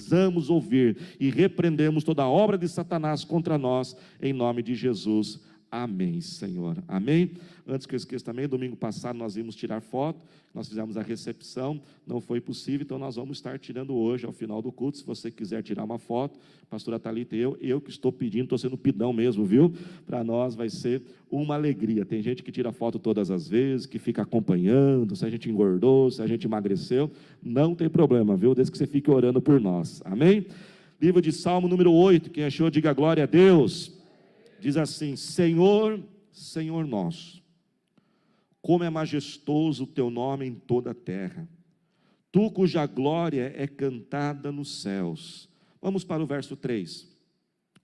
precisamos ouvir e repreendemos toda a obra de Satanás contra nós, em nome de Jesus. Amém, Senhor. Amém? Antes que eu esqueça também, domingo passado nós íamos tirar foto, nós fizemos a recepção, não foi possível, então nós vamos estar tirando hoje, ao final do culto. Se você quiser tirar uma foto, pastora Thalita e eu que estou pedindo, estou sendo pidão mesmo, viu? Para nós vai ser uma alegria. Tem gente que tira foto todas as vezes, que fica acompanhando, se a gente engordou, se a gente emagreceu, não tem problema, viu? Desde que você fique orando por nós. Amém? Livro de Salmo número 8, quem achou, diga glória a Deus. Diz assim: Senhor, Senhor nosso, como é majestoso o teu nome em toda a terra, tu cuja glória é cantada nos céus. Vamos para o verso 3.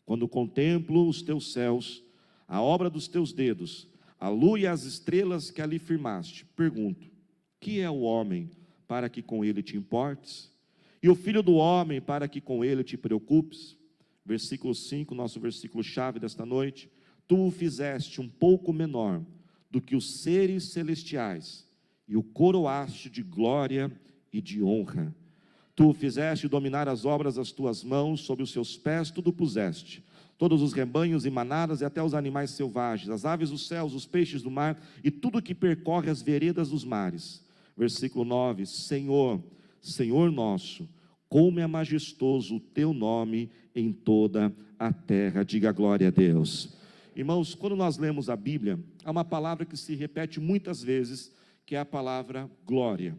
Quando contemplo os teus céus, a obra dos teus dedos, a lua e as estrelas que ali firmaste, pergunto: que é o homem para que com ele te importes? E o filho do homem para que com ele te preocupes? Versículo 5, nosso versículo chave desta noite: tu o fizeste um pouco menor do que os seres celestiais, e o coroaste de glória e de honra. Tu o fizeste dominar as obras das tuas mãos, sob os seus pés tudo puseste, todos os rebanhos e manadas e até os animais selvagens, as aves dos céus, os peixes do mar e tudo que percorre as veredas dos mares. Versículo 9: Senhor, Senhor nosso, como é majestoso o teu nome em toda a terra. Diga glória a Deus. Irmãos, quando nós lemos a Bíblia, há uma palavra que se repete muitas vezes, que é a palavra glória.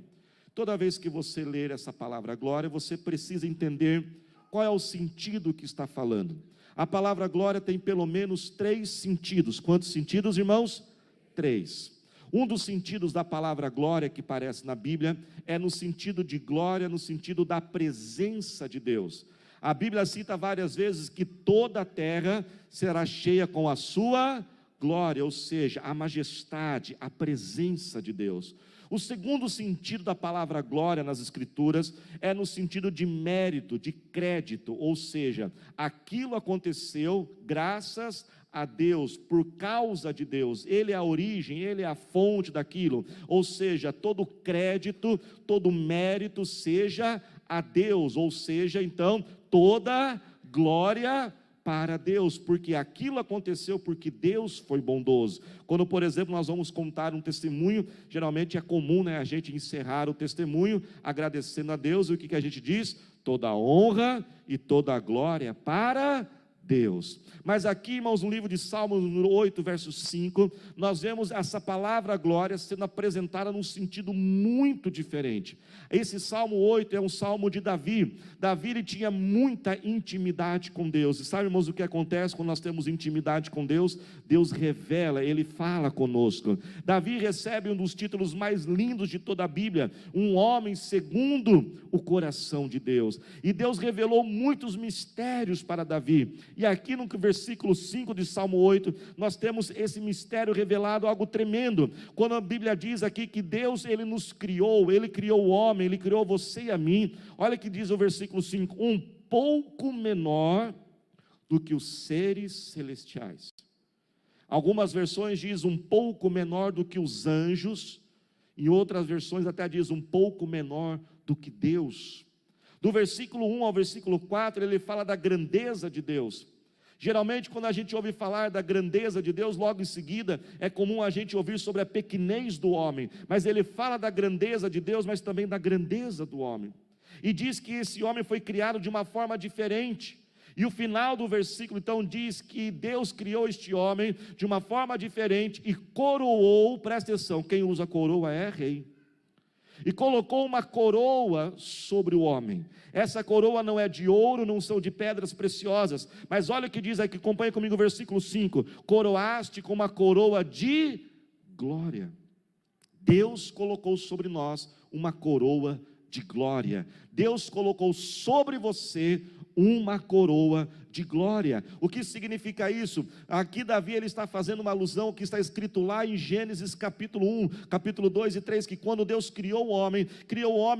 Toda vez que você ler essa palavra glória, você precisa entender qual é o sentido que está falando. A palavra glória tem pelo menos 3 sentidos. Quantos sentidos, irmãos? 3. Um dos sentidos da palavra glória que aparece na Bíblia é no sentido de glória, no sentido da presença de Deus. A Bíblia cita várias vezes que toda a terra será cheia com a sua glória, ou seja, a majestade, a presença de Deus. O segundo sentido da palavra glória nas Escrituras é no sentido de mérito, de crédito, ou seja, aquilo aconteceu graças a Deus, por causa de Deus. Ele é a origem, Ele é a fonte daquilo, ou seja, todo crédito, todo mérito seja a Deus, ou seja, então, toda glória para Deus, porque aquilo aconteceu porque Deus foi bondoso. Quando, por exemplo, nós vamos contar um testemunho, geralmente é comum, a gente encerrar o testemunho agradecendo a Deus, e o que a gente diz? Toda a honra e toda a glória para Deus. Mas aqui, irmãos, no livro de Salmos, número 8, verso 5, nós vemos essa palavra glória sendo apresentada num sentido muito diferente. Esse Salmo 8 é um salmo de Davi. Davi, ele tinha muita intimidade com Deus. E sabe, irmãos, o que acontece quando nós temos intimidade com Deus? Deus revela, Ele fala conosco. Davi recebe um dos títulos mais lindos de toda a Bíblia, um homem segundo o coração de Deus. E Deus revelou muitos mistérios para Davi. E aqui no versículo 5 de Salmo 8, nós temos esse mistério revelado, algo tremendo, quando a Bíblia diz aqui que Deus, Ele nos criou, Ele criou o homem, Ele criou você e a mim. Olha que diz o versículo 5, um pouco menor do que os seres celestiais. Algumas versões diz um pouco menor do que os anjos, em outras versões até diz um pouco menor do que Deus. Do versículo 1 ao versículo 4, ele fala da grandeza de Deus. Geralmente, quando a gente ouve falar da grandeza de Deus, logo em seguida, é comum a gente ouvir sobre a pequenez do homem. Mas ele fala da grandeza de Deus, mas também da grandeza do homem. E diz que esse homem foi criado de uma forma diferente. E o final do versículo, então, diz que Deus criou este homem de uma forma diferente e coroou, presta atenção, quem usa coroa é rei. E colocou uma coroa sobre o homem. Essa coroa não é de ouro, não são de pedras preciosas, mas olha o que diz aqui, acompanha comigo o versículo 5, coroaste com uma coroa de glória. Deus colocou sobre nós uma coroa de glória. Deus colocou sobre você uma coroa de glória. O que significa isso? Aqui Davi, ele está fazendo uma alusão ao que está escrito lá em Gênesis capítulo 1, capítulo 2 e 3, que quando Deus criou o homem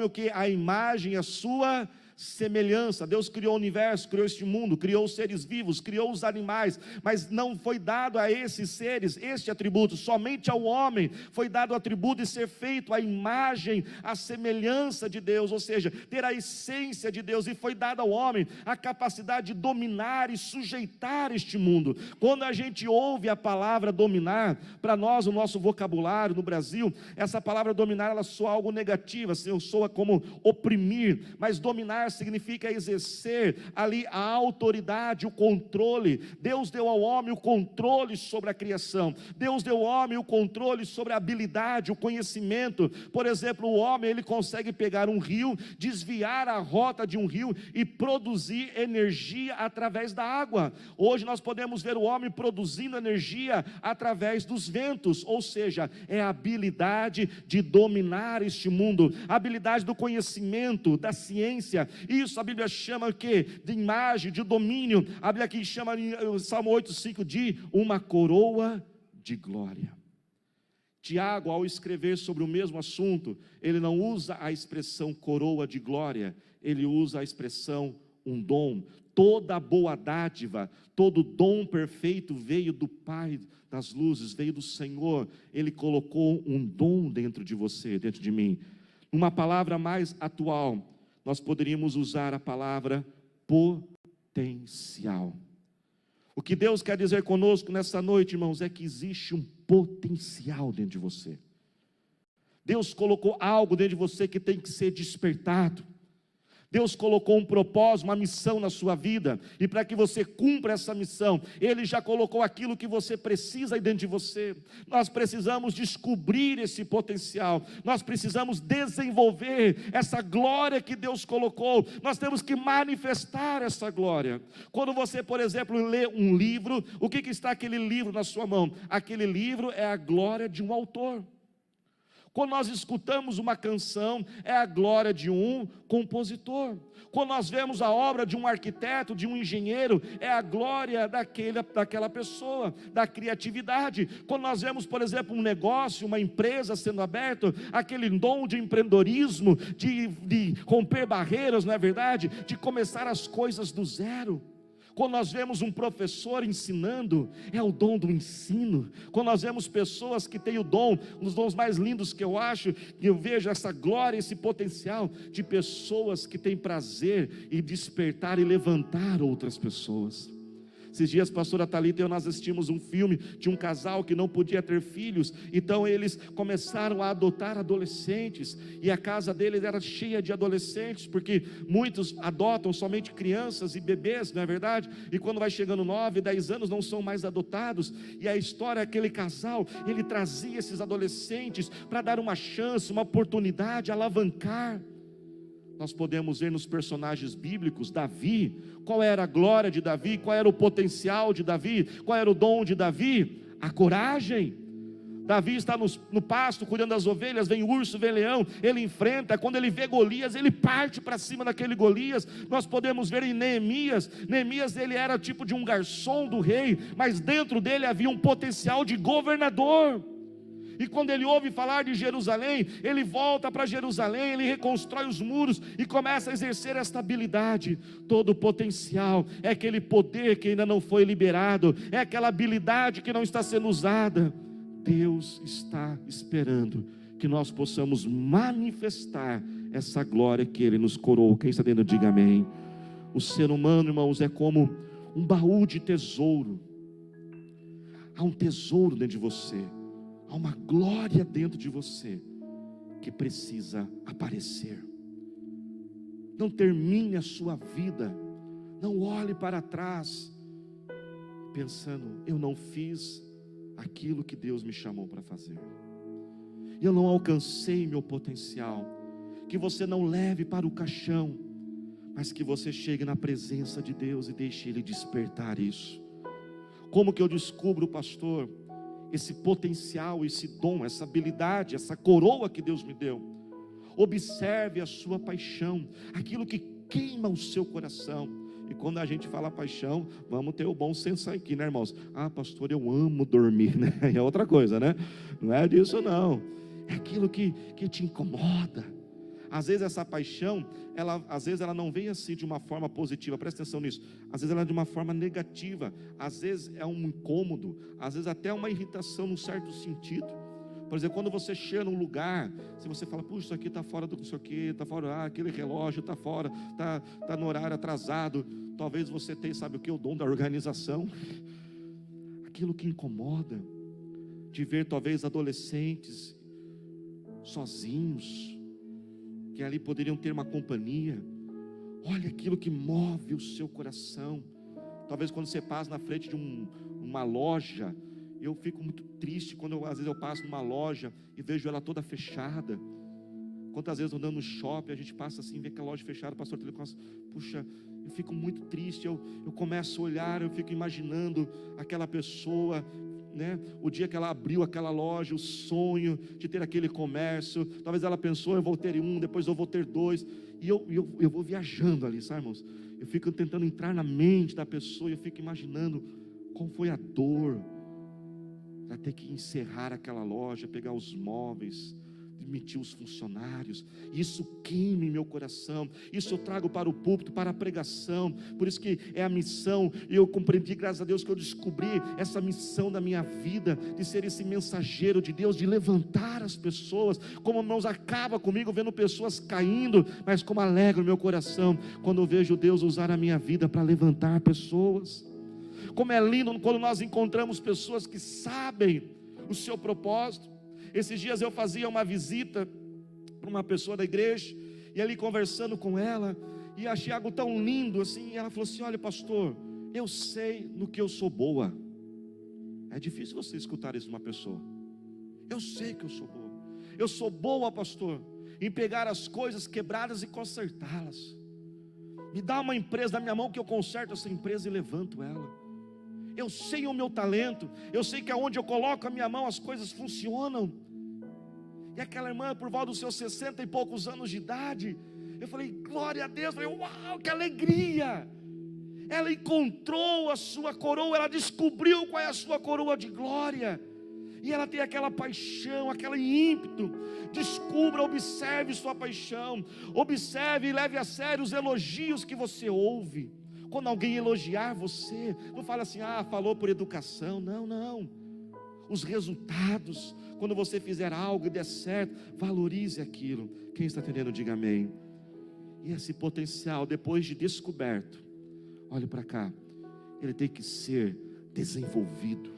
o que? A imagem, a sua semelhança. Deus criou o universo, criou este mundo, criou os seres vivos, criou os animais, mas não foi dado a esses seres este atributo. Somente ao homem foi dado o atributo de ser feito a imagem, a semelhança de Deus, ou seja, ter a essência de Deus, e foi dado ao homem a capacidade de dominar e sujeitar este mundo. Quando a gente ouve a palavra dominar, para nós, o nosso vocabulário no Brasil, essa palavra dominar, ela soa algo negativo, assim, soa como oprimir, mas dominar significa exercer ali a autoridade, o controle. Deus deu ao homem o controle sobre a criação, Deus deu ao homem o controle sobre a habilidade, o conhecimento. Por exemplo, o homem, ele consegue pegar um rio, desviar a rota de um rio e produzir energia através da água. Hoje nós podemos ver o homem produzindo energia através dos ventos, ou seja, é a habilidade de dominar este mundo, a habilidade do conhecimento, da ciência. Isso a Bíblia chama o quê? De imagem, de domínio. A Bíblia aqui chama, em Salmo 8,5, de uma coroa de glória. Tiago, ao escrever sobre o mesmo assunto, ele não usa a expressão coroa de glória, ele usa a expressão um dom. Toda boa dádiva, todo dom perfeito veio do Pai das luzes, veio do Senhor. Ele colocou um dom dentro de você, dentro de mim. Uma palavra mais atual, nós poderíamos usar a palavra potencial. O que Deus quer dizer conosco nessa noite, irmãos, é que existe um potencial dentro de você. Deus colocou algo dentro de você que tem que ser despertado. Deus colocou um propósito, uma missão na sua vida, e para que você cumpra essa missão, Ele já colocou aquilo que você precisa dentro de você. Nós precisamos descobrir esse potencial, nós precisamos desenvolver essa glória que Deus colocou, nós temos que manifestar essa glória. Quando você, por exemplo, lê um livro, o que está aquele livro na sua mão? Aquele livro é a glória de um autor. Quando nós escutamos uma canção, é a glória de um compositor. Quando nós vemos a obra de um arquiteto, de um engenheiro, é a glória daquela pessoa, da criatividade. Quando nós vemos, por exemplo, um negócio, uma empresa sendo aberto, aquele dom de empreendedorismo, de romper barreiras, não é verdade? De começar as coisas do zero. Quando nós vemos um professor ensinando, é o dom do ensino. Quando nós vemos pessoas que têm o dom, um dos dons mais lindos que eu acho, que eu vejo essa glória, esse potencial de pessoas que têm prazer em despertar e levantar outras pessoas. Esses dias, pastora Thalita e eu, nós assistimos um filme de um casal que não podia ter filhos, então eles começaram a adotar adolescentes, e a casa deles era cheia de adolescentes, porque muitos adotam somente crianças e bebês, não é verdade? E quando vai chegando 9, 10 anos, não são mais adotados, e a história é aquele casal, ele trazia esses adolescentes para dar uma chance, uma oportunidade, alavancar. Nós podemos ver nos personagens bíblicos, Davi, qual era a glória de Davi, qual era o potencial de Davi, qual era o dom de Davi? A coragem. Davi está no pasto, cuidando das ovelhas, vem urso, vem leão, ele enfrenta, quando ele vê Golias, ele parte para cima daquele Golias. Nós podemos ver em Neemias, ele era tipo de um garçom do rei, mas dentro dele havia um potencial de governador. E quando ele ouve falar de Jerusalém, ele volta para Jerusalém, ele reconstrói os muros e começa a exercer esta habilidade. Todo o potencial é aquele poder que ainda não foi liberado, é aquela habilidade que não está sendo usada. Deus está esperando que nós possamos manifestar essa glória que Ele nos coroou. Quem está dentro, diga amém. O ser humano, irmãos, é como um baú de tesouro. Há um tesouro dentro de você. Há uma glória dentro de você que precisa aparecer. Não termine a sua vida, não olhe para trás pensando, eu não fiz aquilo que Deus me chamou para fazer, eu não alcancei meu potencial. Que você não leve para o caixão, mas que você chegue na presença de Deus e deixe Ele despertar isso. Como que eu descubro, pastor, esse potencial, esse dom, essa habilidade, essa coroa que Deus me deu? Observe a sua paixão, aquilo que queima o seu coração. E quando a gente fala paixão, vamos ter o bom senso aqui, né, irmãos? Ah, pastor, eu amo dormir, né? É outra coisa, né? Não é disso não. É aquilo que te incomoda, Às vezes essa paixão, às vezes ela não vem assim de uma forma positiva, presta atenção nisso. Às vezes ela é de uma forma negativa, às vezes é um incômodo, às vezes até uma irritação num certo sentido. Por exemplo, quando você chega num lugar, se você fala, puxa, isso aqui está fora do não sei o que, está fora, aquele relógio está fora, está no horário atrasado, talvez você tenha, sabe o que? O dom da organização. Aquilo que incomoda, de ver talvez adolescentes sozinhos, que ali poderiam ter uma companhia. Olha aquilo que move o seu coração. Talvez quando você passa na frente de uma loja, eu fico muito triste quando às vezes eu passo numa loja e vejo ela toda fechada. Quantas vezes andando no shopping, a gente passa assim, vê aquela loja fechada, o pastor Telecom, puxa, eu fico muito triste, eu começo a olhar, eu fico imaginando aquela pessoa, né? O dia que ela abriu aquela loja, o sonho de ter aquele comércio, talvez ela pensou, eu vou ter um, depois eu vou ter dois, e eu vou viajando ali, sabe, irmãos? Eu fico tentando entrar na mente da pessoa, e eu fico imaginando qual foi a dor, para ter que encerrar aquela loja, pegar os móveis, demitir os funcionários. Isso queima em meu coração, isso eu trago para o púlpito, para a pregação. Por isso que é a missão, e eu compreendi, graças a Deus, que eu descobri essa missão da minha vida, de ser esse mensageiro de Deus, de levantar as pessoas. Como, irmãos, acaba comigo vendo pessoas caindo, mas como alegra o meu coração quando eu vejo Deus usar a minha vida para levantar pessoas. Como é lindo quando nós encontramos pessoas que sabem o seu propósito. Esses dias eu fazia uma visita para uma pessoa da igreja, e ali conversando com ela, e achei algo tão lindo assim, e ela falou assim, olha pastor, eu sei no que eu sou boa. É difícil você escutar isso de uma pessoa. Eu sei que eu sou boa. Eu sou boa, pastor, em pegar as coisas quebradas e consertá-las. Me dá uma empresa na minha mão que eu conserto essa empresa e levanto ela. Eu sei o meu talento, eu sei que aonde eu coloco a minha mão as coisas funcionam. E aquela irmã, por volta dos seus 60 e poucos anos de idade, eu falei, glória a Deus, eu falei, uau, que alegria. Ela encontrou a sua coroa, ela descobriu qual é a sua coroa de glória, e ela tem aquela paixão, aquele ímpeto. Descubra, observe sua paixão, observe e leve a sério os elogios que você ouve. Quando alguém elogiar você, não fala assim, falou por educação. Não, os resultados, quando você fizer algo e der certo, valorize aquilo. Quem está entendendo, diga amém. E esse potencial, depois de descoberto, olhe para cá, ele tem que ser desenvolvido,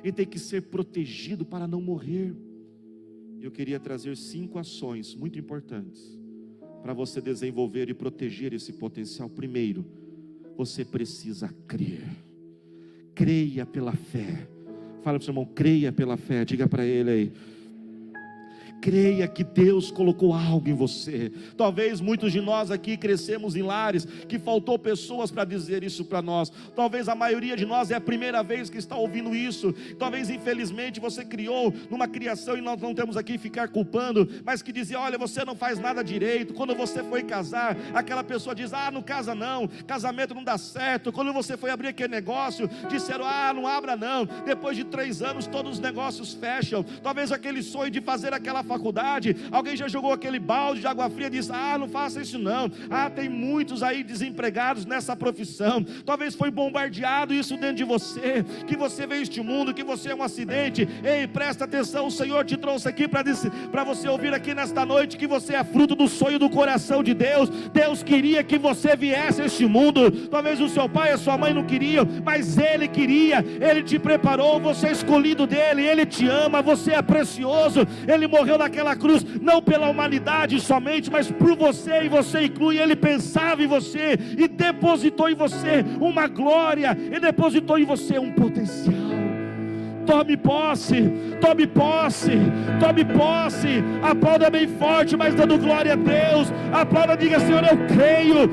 ele tem que ser protegido para não morrer. Eu queria trazer 5 ações muito importantes para você desenvolver e proteger esse potencial. Primeiro, você precisa crer. Creia pela fé. Fala para o seu irmão, creia pela fé. Diga para ele aí. Creia que Deus colocou algo em você. Talvez muitos de nós aqui crescemos em lares que faltou pessoas para dizer isso para nós. Talvez a maioria de nós é a primeira vez que está ouvindo isso. Talvez infelizmente você criou numa criação, e nós não temos aqui ficar culpando, mas que dizia, olha, você não faz nada direito. Quando você foi casar, aquela pessoa diz, não casa não, casamento não dá certo. Quando você foi abrir aquele negócio, disseram, não abra não. Depois de 3 anos todos os negócios fecham. Talvez aquele sonho de fazer aquela faculdade, alguém já jogou aquele balde de água fria e disse, não faça isso não. Tem muitos aí desempregados nessa profissão. Talvez foi bombardeado isso dentro de você, que você veio a este mundo, que você é um acidente. Ei, presta atenção, o Senhor te trouxe aqui para você ouvir aqui nesta noite, que você é fruto do sonho do coração de Deus. Deus queria que você viesse a este mundo. Talvez o seu pai e a sua mãe não queriam, mas Ele queria. Ele te preparou, você é escolhido dEle, Ele te ama, você é precioso. Ele morreu naquela cruz, não pela humanidade somente, mas por você, e você inclui. Ele pensava em você, e depositou em você uma glória, e depositou em você um potencial. Tome posse, tome posse, tome posse. Aplauda bem forte, mas dando glória a Deus. Aplauda, diga, Senhor, eu creio.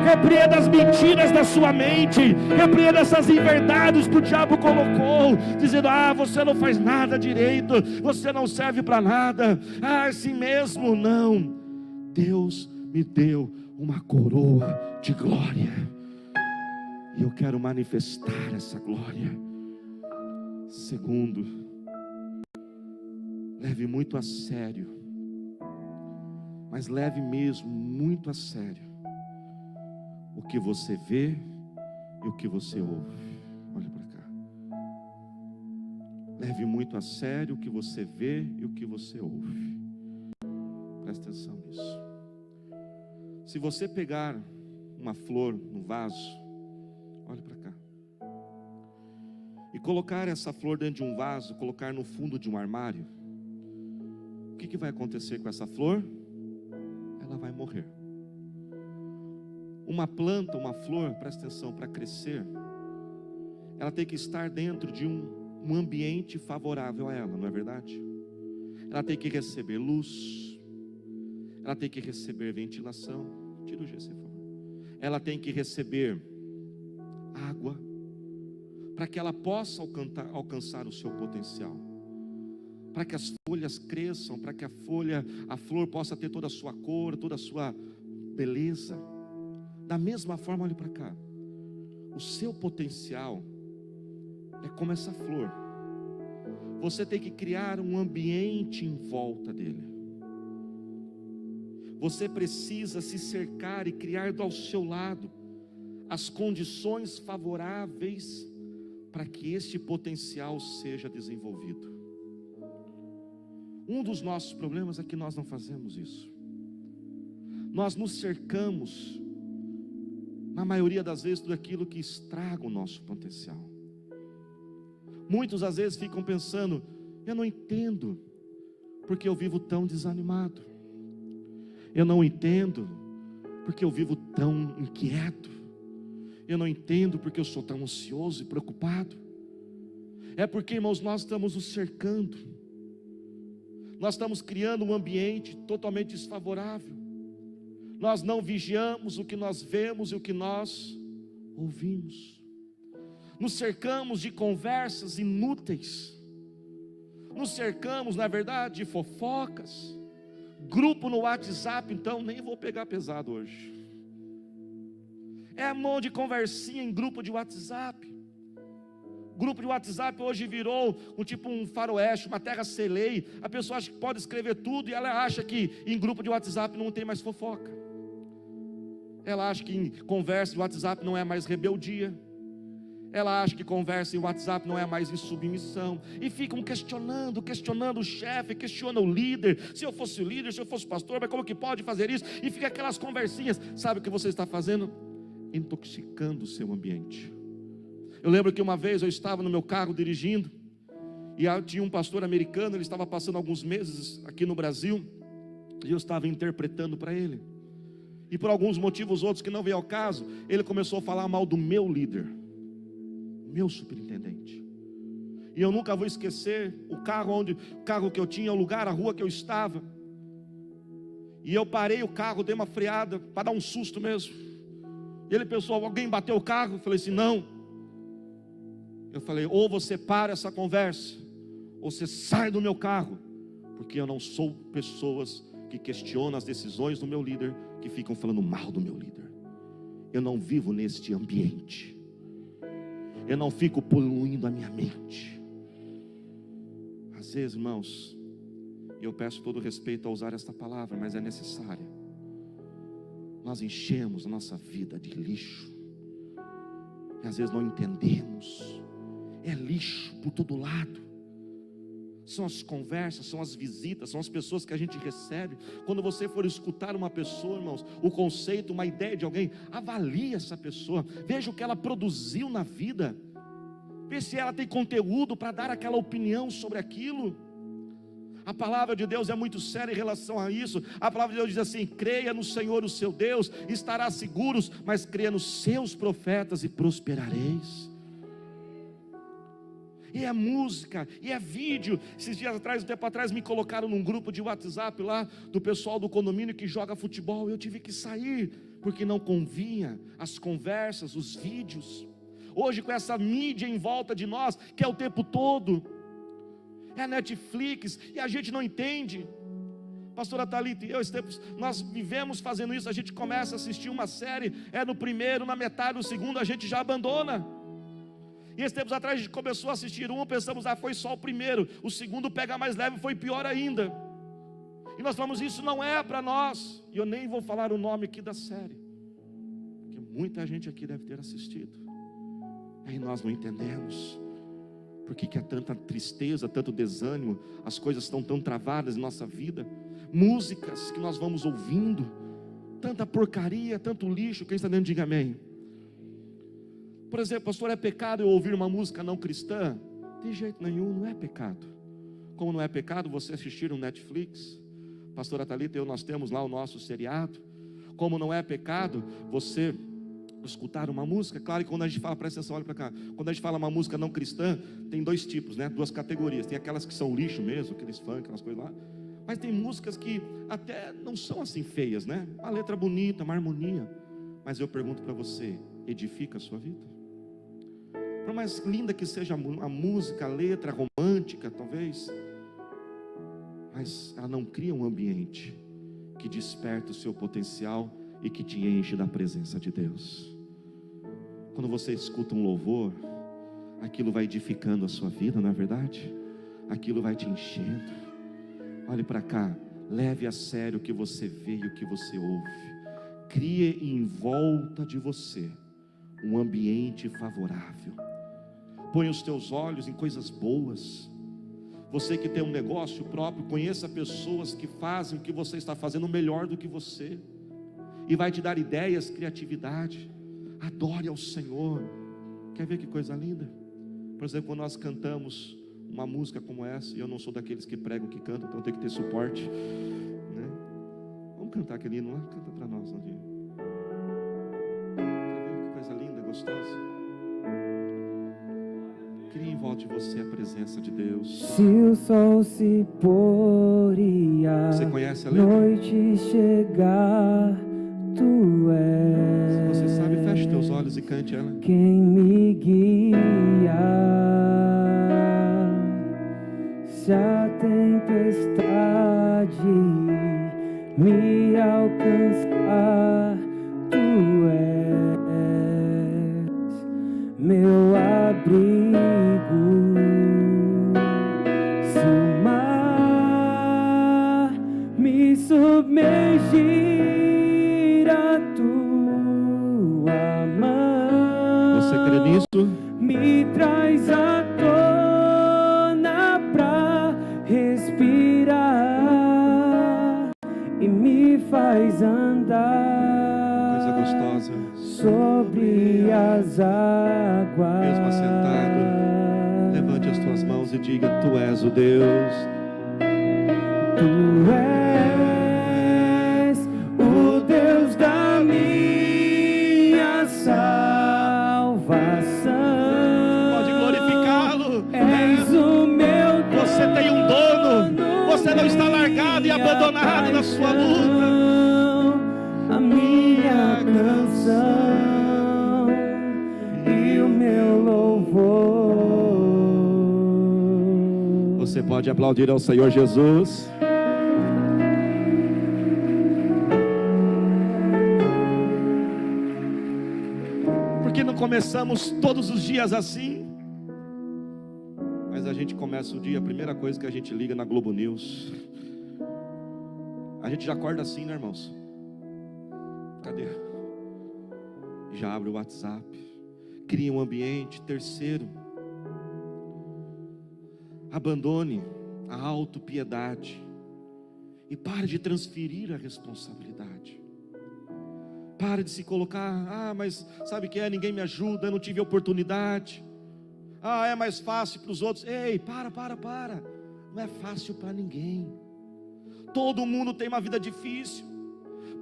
Repreenda as mentiras da sua mente, repreenda essas inverdades que o diabo colocou, dizendo, você não faz nada direito, você não serve para nada, assim mesmo. Não, Deus me deu uma coroa de glória, e eu quero manifestar essa glória. Segundo, leve muito a sério Mas leve mesmo muito a sério o que você vê e o que você ouve. Olha para cá. Leve muito a sério o que você vê e o que você ouve. Presta atenção nisso. Se você pegar uma flor no vaso, olha para cá, e colocar essa flor dentro de um vaso, colocar no fundo de um armário, o que vai acontecer com essa flor? Ela vai morrer. Uma planta, uma flor, presta atenção, para crescer, ela tem que estar dentro de um ambiente favorável a ela, não é verdade? Ela tem que receber luz, ela tem que receber ventilação, tira o G, se for. Ela tem que receber água, para que ela possa alcançar o seu potencial, para que as folhas cresçam, para que a flor possa ter toda a sua cor, toda a sua beleza. Da mesma forma, olhe para cá, o seu potencial é como essa flor. Você tem que criar um ambiente em volta dele. Você precisa se cercar e criar ao seu lado as condições favoráveis para que este potencial seja desenvolvido. Um dos nossos problemas é que nós não fazemos isso. Nós nos cercamos, na maioria das vezes, tudo aquilo que estraga o nosso potencial. Muitos às vezes ficam pensando: eu não entendo porque eu vivo tão desanimado. Eu não entendo porque eu vivo tão inquieto. Eu não entendo porque eu sou tão ansioso e preocupado. É porque, irmãos, nós estamos nos cercando. Nós estamos criando um ambiente totalmente desfavorável. Nós não vigiamos o que nós vemos e o que nós ouvimos. Nos cercamos de conversas inúteis. Nos cercamos, na verdade, de fofocas. Grupo no WhatsApp, então nem vou pegar pesado hoje. É um monte de conversinha em grupo de WhatsApp. Grupo de WhatsApp hoje virou um faroeste, uma terra sem lei. A pessoa acha que pode escrever tudo e ela acha que em grupo de WhatsApp não tem mais fofoca. Ela acha que em conversa de WhatsApp não é mais rebeldia. Ela acha que conversa em WhatsApp não é mais insubmissão. E ficam questionando o chefe, questiona o líder. Se eu fosse o líder, se eu fosse o pastor, mas como que pode fazer isso? E fica aquelas conversinhas. Sabe o que você está fazendo? Intoxicando o seu ambiente. Eu lembro que uma vez eu estava no meu carro dirigindo, e tinha um pastor americano, ele estava passando alguns meses aqui no Brasil, e eu estava interpretando para ele. E por alguns motivos outros que não veio ao caso, ele começou a falar mal do meu líder, meu superintendente. E eu nunca vou esquecer o carro que eu tinha, o lugar, a rua que eu estava. E eu parei o carro, dei uma freada para dar um susto mesmo. E ele pensou: alguém bateu o carro? Eu falei assim: não. Eu falei: ou você para essa conversa, ou você sai do meu carro, porque eu não sou pessoas que questionam as decisões do meu líder, que ficam falando mal do meu líder. Eu não vivo neste ambiente. Eu não fico poluindo a minha mente. Às vezes, irmãos, eu peço todo respeito a usar esta palavra, mas é necessária. Nós enchemos a nossa vida de lixo, e às vezes não entendemos. É lixo por todo lado. São as conversas, são as visitas, são as pessoas que a gente recebe. Quando você for escutar uma pessoa, irmãos, o conceito, uma ideia de alguém, avalie essa pessoa, veja o que ela produziu na vida, vê se ela tem conteúdo para dar aquela opinião sobre aquilo. A palavra de Deus é muito séria em relação a isso. A palavra de Deus diz assim: creia no Senhor o seu Deus, estarás seguros, mas creia nos seus profetas e prosperareis. E é música, e é vídeo. Esses dias atrás, um tempo atrás, me colocaram num grupo de WhatsApp lá, do pessoal do condomínio que joga futebol. Eu tive que sair, porque não convinha as conversas, os vídeos. Hoje com essa mídia em volta de nós, que é o tempo todo, é Netflix, e a gente não entende. Pastora Thalita e eu, nós vivemos fazendo isso. A gente começa a assistir uma série, é no primeiro, na metade, no segundo a gente já abandona. E esses tempos atrás a gente começou a assistir um, pensamos: foi só o primeiro, o segundo pega mais leve, foi pior ainda. E nós falamos, isso não é para nós. E eu nem vou falar o nome aqui da série, porque muita gente aqui deve ter assistido. Aí nós não entendemos por que há tanta tristeza, tanto desânimo, as coisas estão tão travadas em nossa vida. Músicas que nós vamos ouvindo, tanta porcaria, tanto lixo. Quem está dentro, diga amém. Por exemplo, pastor, é pecado eu ouvir uma música não cristã? De jeito nenhum, não é pecado. Como não é pecado você assistir um Netflix? Pastora Thalita, nós temos lá o nosso seriado. Como não é pecado você escutar uma música? Claro que quando a gente fala, presta atenção, olha para cá. Quando a gente fala uma música não cristã, tem dois tipos, né? Duas categorias. Tem aquelas que são lixo mesmo, aqueles funk, aquelas coisas lá. Mas tem músicas que até não são assim feias, né? Uma letra bonita, uma harmonia. Mas eu pergunto para você, edifica a sua vida? Por mais linda que seja a música, a letra romântica, talvez, mas ela não cria um ambiente que desperta o seu potencial e que te enche da presença de Deus. Quando você escuta um louvor, aquilo vai edificando a sua vida, não é verdade? Aquilo vai te enchendo. Olhe para cá, leve a sério o que você vê e o que você ouve. Crie em volta de você um ambiente favorável. Põe os teus olhos em coisas boas. Você que tem um negócio próprio, conheça pessoas que fazem o que você está fazendo melhor do que você, e vai te dar ideias, criatividade. Adore ao Senhor. Quer ver que coisa linda? Por exemplo, quando nós cantamos uma música como essa, e eu não sou daqueles que pregam, que cantam, então tem que ter suporte, né? Vamos cantar aquele hino lá? Canta para nós, Nadinha. Quer ver que coisa linda, gostosa? Crie em volta de você a presença de Deus. Se o sol se pôr e a Você conhece a letra? noite chegar, tu és. Se você sabe, feche teus olhos e cante ela. Quem me guia. Se a tempestade me alcançar, tu és meu abrigo. Se o mar me submergir, a tua mão Você crê nisso? me traz à tona pra respirar e me faz andar. Coisa gostosa. Sobre as águas. Mesmo assentado, levante as tuas mãos e diga: Tu és o Deus. Tu és o Deus da minha salvação. Pode glorificá-lo. És o meu Deus. Você tem um dono. Você não está largado e abandonado na sua luta. A minha canção e o meu louvor. Você pode aplaudir ao Senhor Jesus. Por que não começamos todos os dias assim? Mas a gente começa o dia, a primeira coisa que a gente liga na Globo News. A gente já acorda assim, né, irmãos? Cadê? Já abre o WhatsApp, cria um ambiente. Terceiro, abandone a autopiedade e pare de transferir a responsabilidade. Pare de se colocar: mas sabe o que é? Ninguém me ajuda, eu não tive oportunidade. É mais fácil para os outros. Ei, para. Não é fácil para ninguém. Todo mundo tem uma vida difícil.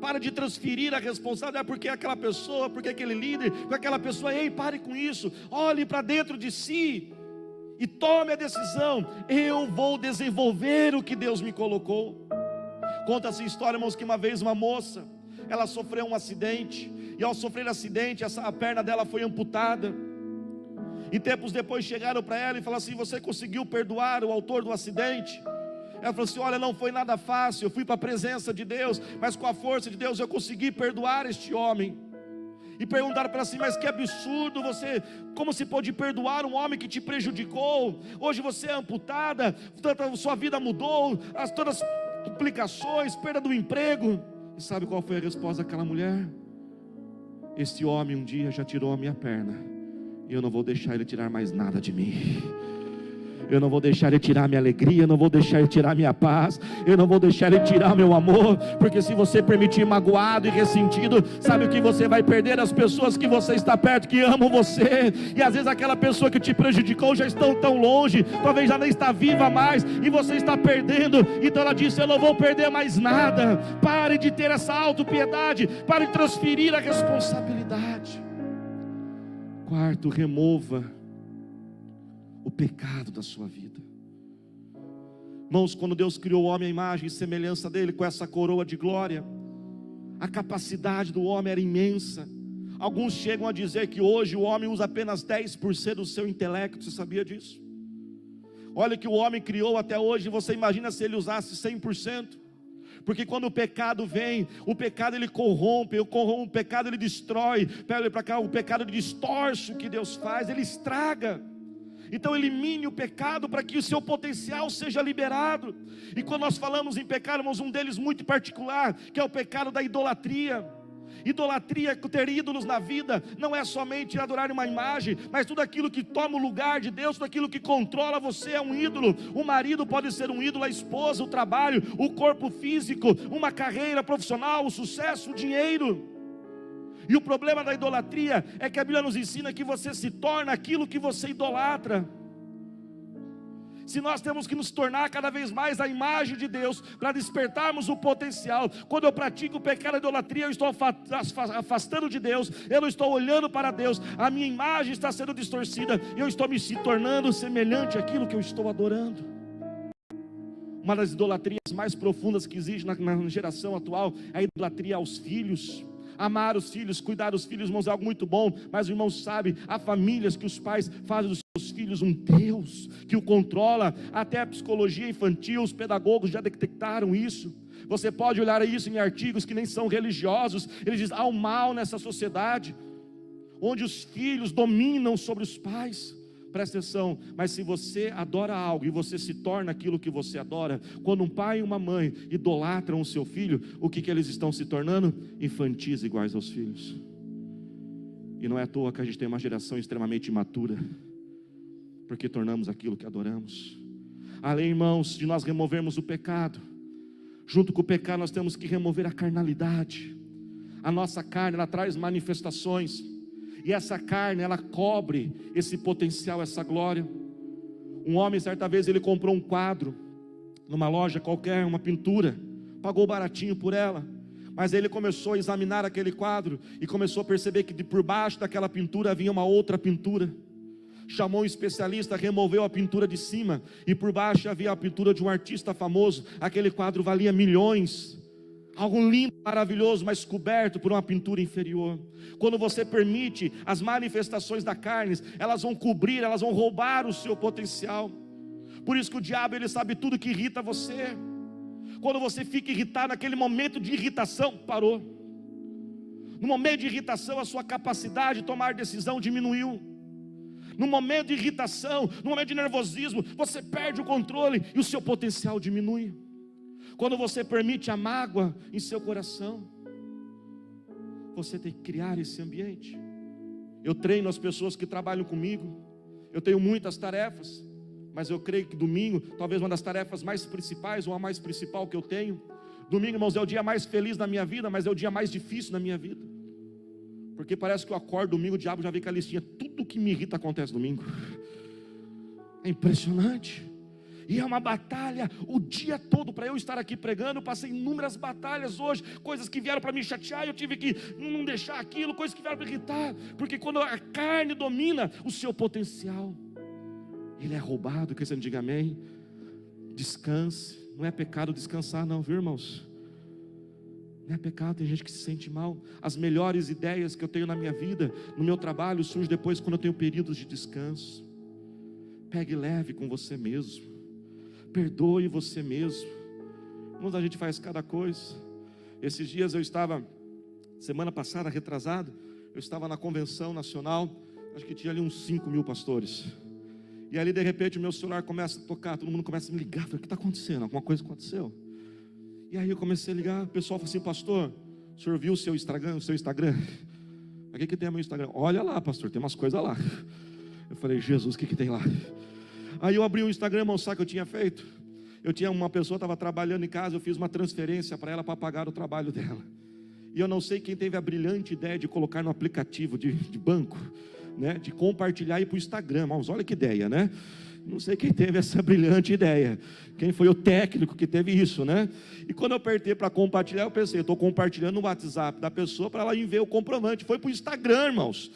Para de transferir a responsabilidade, porque aquela pessoa, porque aquele líder, porque aquela pessoa. Ei, pare com isso. Olhe para dentro de si e tome a decisão. Eu vou desenvolver o que Deus me colocou. Conta-se a história, irmãos, que uma vez uma moça, ela sofreu um acidente, e ao sofrer acidente, a perna dela foi amputada. E tempos depois chegaram para ela e falaram assim: você conseguiu perdoar o autor do acidente? Ela falou assim: olha, não foi nada fácil, eu fui para a presença de Deus, mas com a força de Deus eu consegui perdoar este homem. E perguntaram para ela assim: mas que absurdo, como se pode perdoar um homem que te prejudicou? Hoje você é amputada, sua vida mudou, complicações, perda do emprego. E sabe qual foi a resposta daquela mulher? Este homem um dia já tirou a minha perna, e eu não vou deixar ele tirar mais nada de mim. Eu não vou deixar ele tirar minha alegria, eu não vou deixar ele tirar minha paz, eu não vou deixar ele tirar meu amor, porque se você permitir magoado e ressentido, sabe o que você vai perder? As pessoas que você está perto, que amam você, e às vezes aquela pessoa que te prejudicou já estão tão longe, talvez já nem está viva mais, e você está perdendo. Então ela disse: eu não vou perder mais nada. Pare de ter essa autopiedade, pare de transferir a responsabilidade. Quarto, remova o pecado da sua vida. Irmãos, quando Deus criou o homem à imagem e semelhança dele, com essa coroa de glória, a capacidade do homem era imensa. Alguns chegam a dizer que hoje o homem usa apenas 10% do seu intelecto. Você sabia disso? Olha que o homem criou até hoje, você imagina se ele usasse 100%? Porque quando o pecado vem, o pecado ele corrompe, o pecado ele destrói, pega para cá, o pecado ele distorce o que Deus faz, ele estraga. Então elimine o pecado para que o seu potencial seja liberado. E quando nós falamos em pecado, irmãos, um deles muito particular, que é o pecado da idolatria. Idolatria, ter ídolos na vida, não é somente adorar uma imagem, mas tudo aquilo que toma o lugar de Deus, tudo aquilo que controla você é um ídolo. O marido pode ser um ídolo, a esposa, o trabalho, o corpo físico, uma carreira profissional, o sucesso, o dinheiro. E o problema da idolatria é que a Bíblia nos ensina que você se torna aquilo que você idolatra. Se nós temos que nos tornar cada vez mais a imagem de Deus, para despertarmos o potencial. Quando eu pratico o pecado da idolatria, eu estou afastando de Deus, eu não estou olhando para Deus, a minha imagem está sendo distorcida, e eu estou me se tornando semelhante àquilo que eu estou adorando. Uma das idolatrias mais profundas que existe na geração atual é a idolatria aos filhos. Amar os filhos, cuidar dos filhos, irmãos, é algo muito bom, mas o irmão sabe, há famílias que os pais fazem dos seus filhos um Deus, que o controla. Até a psicologia infantil, os pedagogos já detectaram isso. Você pode olhar isso em artigos que nem são religiosos. Eles dizem: há um mal nessa sociedade, onde os filhos dominam sobre os pais. Presta atenção, mas se você adora algo e você se torna aquilo que você adora, quando um pai e uma mãe idolatram o seu filho, o que eles estão se tornando? Infantis iguais aos filhos. E não é à toa que a gente tem uma geração extremamente imatura, porque tornamos aquilo que adoramos. Além, irmãos, de nós removermos o pecado, junto com o pecado nós temos que remover a carnalidade. A nossa carne, ela traz manifestações, e essa carne, ela cobre esse potencial, essa glória. Um homem, certa vez, ele comprou um quadro numa loja qualquer, uma pintura, pagou baratinho por ela, mas ele começou a examinar aquele quadro e começou a perceber que por baixo daquela pintura havia uma outra pintura. Chamou um especialista, removeu a pintura de cima, e por baixo havia a pintura de um artista famoso. Aquele quadro valia milhões. Algo lindo, maravilhoso, mas coberto por uma pintura inferior. Quando você permite as manifestações da carne, elas vão cobrir, elas vão roubar o seu potencial. Por isso que o diabo, ele sabe tudo que irrita você. Quando você fica irritado, naquele momento de irritação, parou. No momento de irritação, a sua capacidade de tomar decisão diminuiu. No momento de irritação, no momento de nervosismo, você perde o controle e o seu potencial diminui. Quando você permite a mágoa em seu coração, você tem que criar esse ambiente. Eu treino as pessoas que trabalham comigo. Eu tenho muitas tarefas, mas eu creio que domingo, talvez uma das tarefas mais principais, ou a mais principal que eu tenho. Domingo, irmãos, é o dia mais feliz da minha vida, mas é o dia mais difícil da minha vida. Porque parece que eu acordo domingo, o diabo já vem com a listinha. Tudo que me irrita acontece domingo. É impressionante. E é uma batalha o dia todo para eu estar aqui pregando. Eu passei inúmeras batalhas hoje, coisas que vieram para me chatear, eu tive que não deixar aquilo, coisas que vieram para irritar, porque quando a carne domina, o seu potencial, ele é roubado. Que você não diga amém? Descanse. Não é pecado descansar não, viu, irmãos? Não é pecado, tem gente que se sente mal. As melhores ideias que eu tenho na minha vida, no meu trabalho, surgem depois quando eu tenho períodos de descanso. Pegue leve com você mesmo. Perdoe você mesmo. Irmãos, a gente faz cada coisa. Esses dias eu estava, semana passada, retrasado, eu estava na convenção nacional, acho que tinha ali uns 5.000 pastores. E ali de repente o meu celular começa a tocar, todo mundo começa a me ligar. Eu falei: o que está acontecendo? Alguma coisa aconteceu? E aí eu comecei a ligar, o pessoal falou assim: pastor, o senhor viu o seu Instagram? O que tem no meu Instagram? Olha lá, pastor, tem umas coisas lá. Eu falei: Jesus, o que tem lá? Aí eu abri o Instagram, irmão, sabe o que eu tinha feito? Eu tinha uma pessoa, estava trabalhando em casa, eu fiz uma transferência para ela para pagar o trabalho dela. E eu não sei quem teve a brilhante ideia de colocar no aplicativo de banco, né, de compartilhar e ir para o Instagram. Irmãos, olha que ideia, né? Não sei quem teve essa brilhante ideia, quem foi o técnico que teve isso, né? E quando eu apertei para compartilhar, eu pensei: eu estou compartilhando no WhatsApp da pessoa para ela ir ver o comprovante. Foi para o Instagram, irmãos.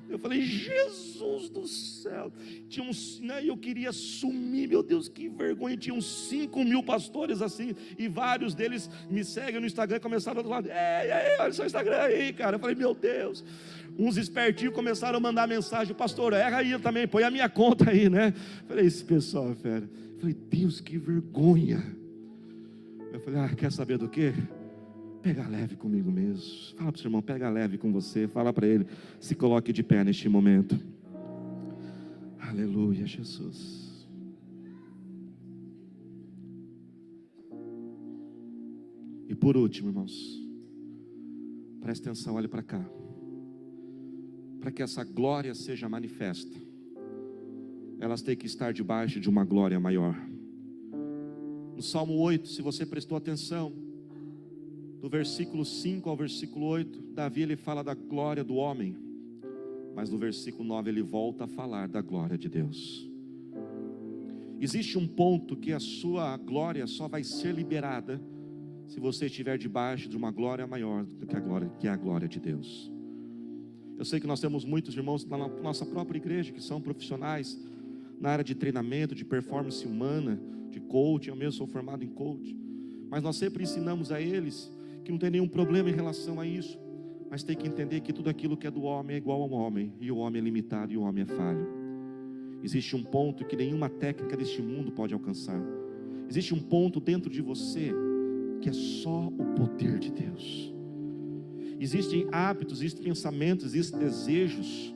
Eu falei: Jesus do céu. Tinha uns, né, eu queria sumir, meu Deus, que vergonha. Tinha uns 5.000 pastores assim, e vários deles me seguem no Instagram, começaram do lado: ei, olha o seu Instagram aí, cara. Eu falei: meu Deus. Uns espertinhos começaram a mandar mensagem: pastor, erra aí também, põe a minha conta aí, né? Eu falei: esse pessoal é fera. Eu falei: Deus, que vergonha. Eu falei: quer saber do quê? Pega leve comigo mesmo. Fala para o seu irmão: pega leve com você. Fala para ele: se coloque de pé neste momento. Aleluia, Jesus. E por último, irmãos, preste atenção, olhe para cá. Para que essa glória seja manifesta, elas têm que estar debaixo de uma glória maior. No Salmo 8, se você prestou atenção, do versículo 5 ao versículo 8, Davi ele fala da glória do homem, mas no versículo 9 ele volta a falar da glória de Deus. Existe um ponto que a sua glória só vai ser liberada se você estiver debaixo de uma glória maior do que a glória de Deus. Eu sei que nós temos muitos irmãos na nossa própria igreja que são profissionais na área de treinamento, de performance humana, de coaching. Eu mesmo sou formado em coaching, mas nós sempre ensinamos a eles que não tem nenhum problema em relação a isso, mas tem que entender que tudo aquilo que é do homem é igual ao homem, e o homem é limitado e o homem é falho. Existe um ponto que nenhuma técnica deste mundo pode alcançar. Existe um ponto dentro de você que é só o poder de Deus. Existem hábitos, existem pensamentos, existem desejos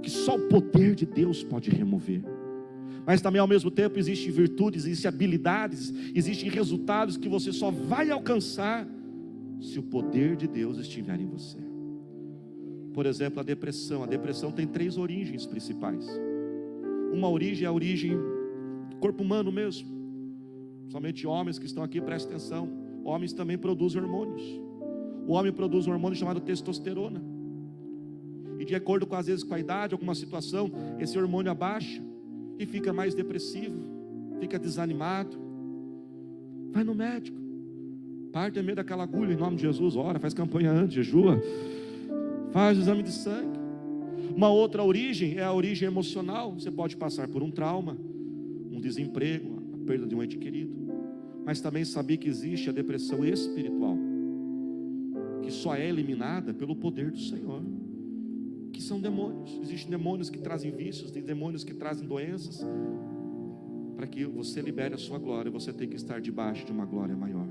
que só o poder de Deus pode remover. Mas também ao mesmo tempo existem virtudes, existem habilidades, existem resultados que você só vai alcançar se o poder de Deus estiver em você. Por exemplo, a depressão. A depressão tem 3 origens principais. Uma origem é a origem do corpo humano mesmo. Somente homens que estão aqui, prestem atenção. Homens também produzem hormônios. O homem produz um hormônio chamado testosterona. E de acordo com, às vezes, com a idade, alguma situação, esse hormônio abaixa e fica mais depressivo, fica desanimado. Vai no médico, parte meio daquela agulha em nome de Jesus, ora, faz campanha antes, jejua, faz o exame de sangue. Uma outra origem é a origem emocional. Você pode passar por um trauma, um desemprego, a perda de um ente querido, mas também sabia que existe a depressão espiritual, que só é eliminada pelo poder do Senhor, que são demônios. Existem demônios que trazem vícios, tem demônios que trazem doenças. Para que você libere a sua glória, você tem que estar debaixo de uma glória maior.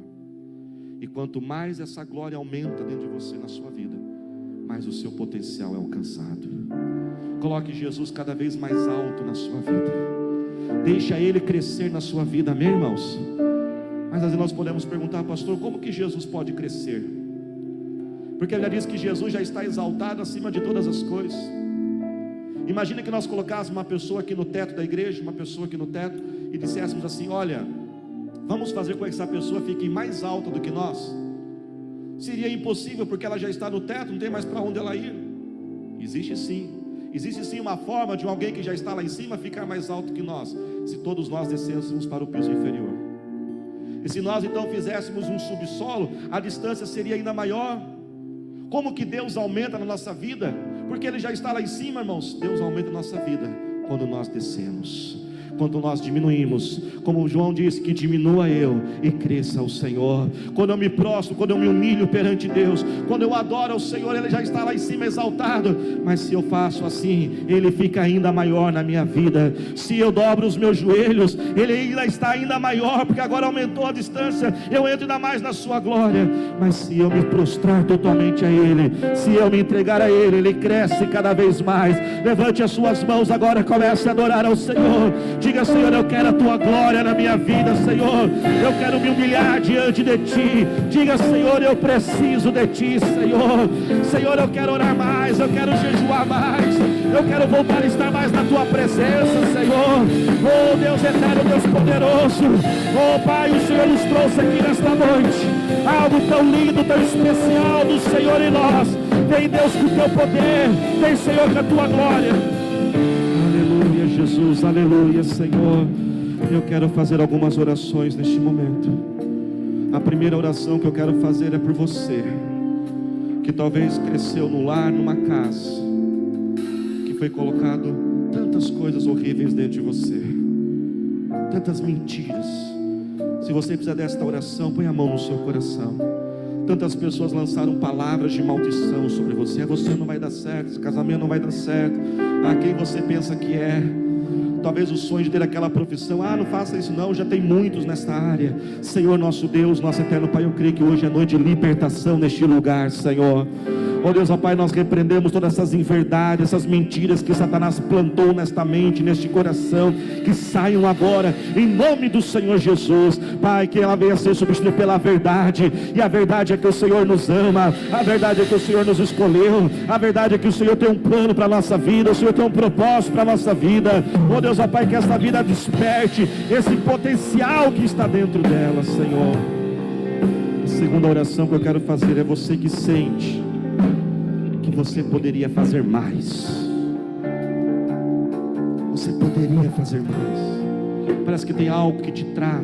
E quanto mais essa glória aumenta dentro de você, na sua vida, mais o seu potencial é alcançado. Coloque Jesus cada vez mais alto na sua vida. Deixa Ele crescer na sua vida, amém, irmãos? Mas às vezes nós podemos perguntar: pastor, como que Jesus pode crescer? Porque ele já diz que Jesus já está exaltado acima de todas as coisas. Imagina que nós colocássemos uma pessoa aqui no teto da igreja, uma pessoa aqui no teto, e disséssemos assim: olha, vamos fazer com que essa pessoa fique mais alta do que nós. Seria impossível, porque ela já está no teto, não tem mais para onde ela ir. Existe sim uma forma de alguém que já está lá em cima ficar mais alto que nós, se todos nós descêssemos para o piso inferior. E se nós então fizéssemos um subsolo, a distância seria ainda maior. Como que Deus aumenta na nossa vida? Porque Ele já está lá em cima, irmãos. Deus aumenta a nossa vida quando nós descemos, quando nós diminuímos. Como João disse, que diminua eu e cresça o Senhor. Quando eu me prostro, quando eu me humilho perante Deus, quando eu adoro ao Senhor, Ele já está lá em cima exaltado. Mas se eu faço assim, Ele fica ainda maior na minha vida. Se eu dobro os meus joelhos, Ele ainda está ainda maior, porque agora aumentou a distância, eu entro ainda mais na sua glória. Mas se eu me prostrar totalmente a Ele, se eu me entregar a Ele, Ele cresce cada vez mais. Levante as suas mãos agora, comece a adorar ao Senhor. Diga, Senhor, eu quero a tua glória na minha vida, Senhor. Eu quero me humilhar diante de ti. Diga, Senhor, eu preciso de ti, Senhor. Senhor, eu quero orar mais, eu quero jejuar mais, eu quero voltar a estar mais na tua presença, Senhor. Oh Deus eterno, Deus poderoso. Oh Pai, o Senhor nos trouxe aqui nesta noite algo tão lindo, tão especial do Senhor em nós. Vem, Deus, com o teu poder, vem, Senhor, com a tua glória. Aleluia, Jesus, aleluia, Senhor. Eu quero fazer algumas orações neste momento. A primeira oração que eu quero fazer é por você, que talvez cresceu no lar, numa casa, que foi colocado tantas coisas horríveis dentro de você, tantas mentiras. Se você precisa desta oração, põe a mão no seu coração. Tantas pessoas lançaram palavras de maldição sobre você. Você não vai dar certo, esse casamento não vai dar certo. A quem você pensa que é? Talvez o sonho de ter aquela profissão. Não faça isso não, já tem muitos nesta área. Senhor nosso Deus, nosso eterno Pai, eu creio que hoje é noite de libertação neste lugar, Senhor. Oh Deus, ó Pai, nós repreendemos todas essas inverdades, essas mentiras que Satanás plantou nesta mente, neste coração, que saiam agora, em nome do Senhor Jesus. Pai, que ela venha ser substituída pela verdade, e a verdade é que o Senhor nos ama, a verdade é que o Senhor nos escolheu, a verdade é que o Senhor tem um plano para a nossa vida, o Senhor tem um propósito para a nossa vida. Oh Deus, ó Pai, que esta vida desperte esse potencial que está dentro dela, Senhor. A segunda oração que eu quero fazer é você que sente que você poderia fazer mais. Você poderia fazer mais. Parece que tem algo que te trava.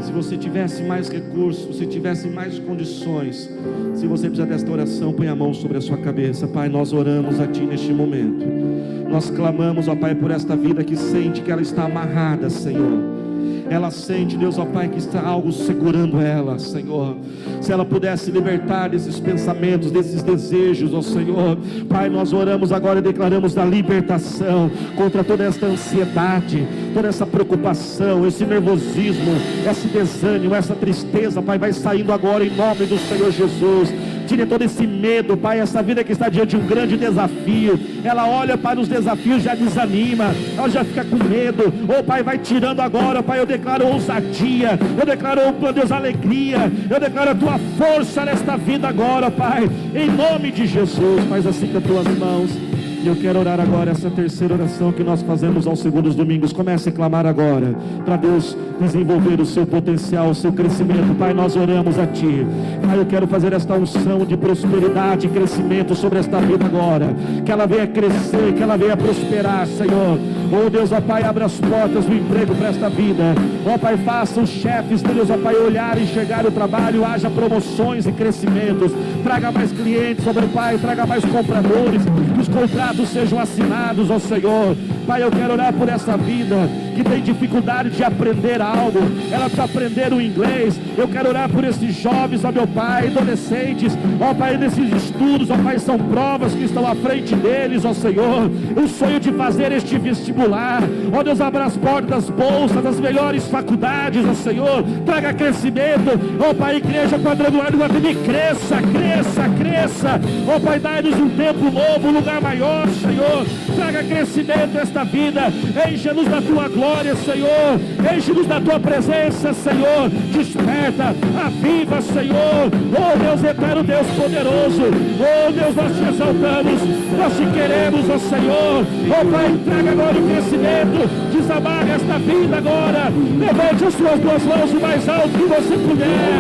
Se você tivesse mais recursos, se tivesse mais condições, se você precisar desta oração, põe a mão sobre a sua cabeça. Pai, nós oramos a Ti neste momento. Nós clamamos, ó Pai, por esta vida que sente que ela está amarrada, Senhor. Ela sente, Deus, ó Pai, que está algo segurando ela, Senhor. Se ela pudesse libertar desses pensamentos, desses desejos, ó Senhor. Pai, nós oramos agora e declaramos a libertação contra toda esta ansiedade, toda essa preocupação, esse nervosismo, esse desânimo, essa tristeza, Pai, vai saindo agora em nome do Senhor Jesus. Tire todo esse medo, Pai, essa vida que está diante de um grande desafio. Ela olha para os desafios, já desanima, ela já fica com medo. Oh Pai, vai tirando agora, Pai, eu declaro ousadia, eu declaro, oh Deus, alegria, eu declaro a Tua força nesta vida agora, Pai, em nome de Jesus. Faz assim com as Tuas mãos. E eu quero orar agora essa terceira oração que nós fazemos aos segundos domingos. Comece a clamar agora, para Deus desenvolver o seu potencial, o seu crescimento. Pai, nós oramos a Ti. Pai, eu quero fazer esta unção de prosperidade e crescimento sobre esta vida agora. Que ela venha crescer, que ela venha prosperar, Senhor. Oh Deus, ó Pai, abra as portas do emprego para esta vida. Ó Pai, faça os chefes, Deus, ó Pai, olhar e enxergar o trabalho. Haja promoções e crescimentos. Traga mais clientes, ó Pai, traga mais compradores. Que os contratos sejam assinados, ó Senhor. Pai, eu quero orar por essa vida que tem dificuldade de aprender algo, ela precisa aprender o inglês. Eu quero orar por esses jovens, ó meu Pai, adolescentes, ó Pai, nesses estudos, ó Pai, são provas que estão à frente deles, ó Senhor. O sonho de fazer este vestibular, ó Deus, abra as portas das bolsas, das melhores faculdades, ó Senhor. Traga crescimento, ó Pai, igreja quadrangular do Guatemi, cresça, cresça, cresça, ó Pai, dá-nos um tempo novo, um lugar maior, Senhor. Traga crescimento esta vida, encha-nos da Tua glória, Senhor, enche-nos da Tua presença, Senhor. Desperta, aviva, Senhor. Oh Deus eterno, Deus poderoso, oh Deus, nós Te exaltamos, nós Te queremos, ó Senhor. Oh Pai, traga agora o crescimento, desamarra esta vida agora. Levante as suas duas mãos o mais alto que você puder.